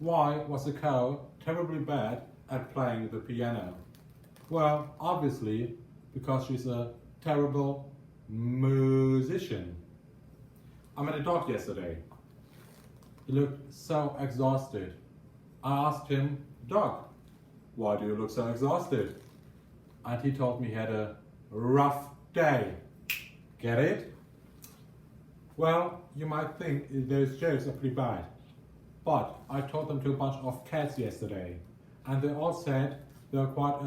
Why was the cow terribly bad at playing the piano? Well, obviously, because she's a terrible musician. I met a dog yesterday. He looked so exhausted. I asked him, "Dog, why do you look so exhausted?" And he told me he had a rough day. Get it? Well, you might think those jokes are pretty bad, but I taught them to a bunch of cats yesterday, and they all said they were quite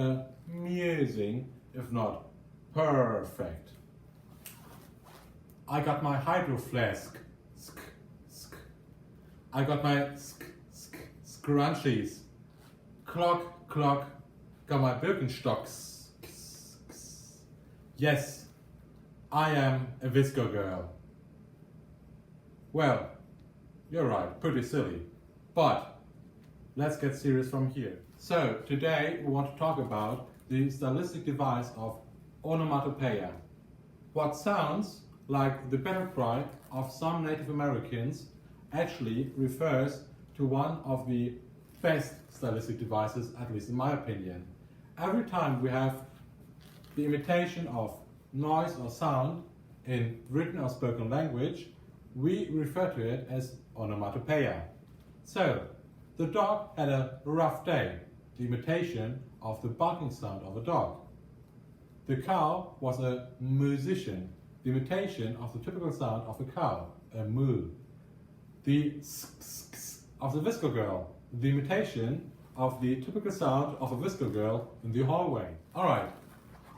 amusing, if not perfect. I got my hydro flask. I got my scrunchies. Clock, clock. Got my Birkenstocks. Yes, I am a visco girl. Well, you're right, pretty silly. But let's get serious from here. So today we want to talk about the stylistic device of onomatopoeia. What sounds like the battle cry of some Native Americans actually refers to one of the best stylistic devices, at least in my opinion. Every time we have the imitation of noise or sound in written or spoken language, we refer to it as onomatopoeia. So, the dog had a rough day, the imitation of the barking sound of a dog. The cow was a musician, the imitation of the typical sound of a cow, a moo. The of the visco girl, the imitation of the typical sound of a visco girl in the hallway. Alright,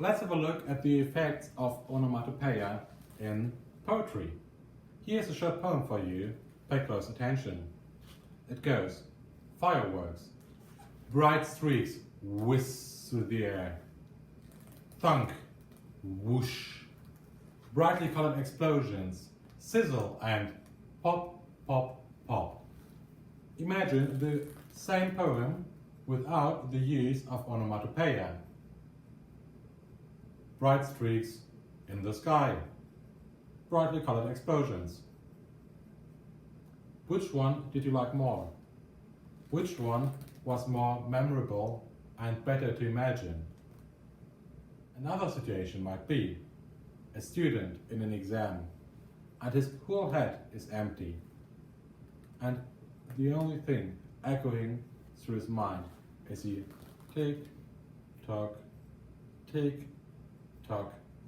let's have a look at the effects of onomatopoeia in poetry. Here's a short poem for you. Pay close attention. It goes: fireworks, bright streaks whiz through the air, thunk, whoosh, brightly colored explosions, sizzle and pop, pop, pop. Imagine the same poem without the use of onomatopoeia. Bright streaks in the sky, brightly colored explosions. Which one did you like more? Which one was more memorable and better to imagine? Another situation might be a student in an exam and his whole head is empty, and the only thing echoing through his mind is the tick-tock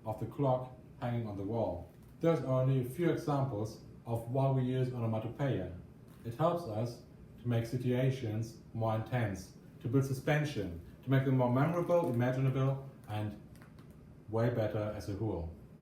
of the clock hanging on the wall. Those are only a few examples of why we use onomatopoeia. It helps us to make situations more intense, to build suspension, to make them more memorable, imaginable, and way better as a whole.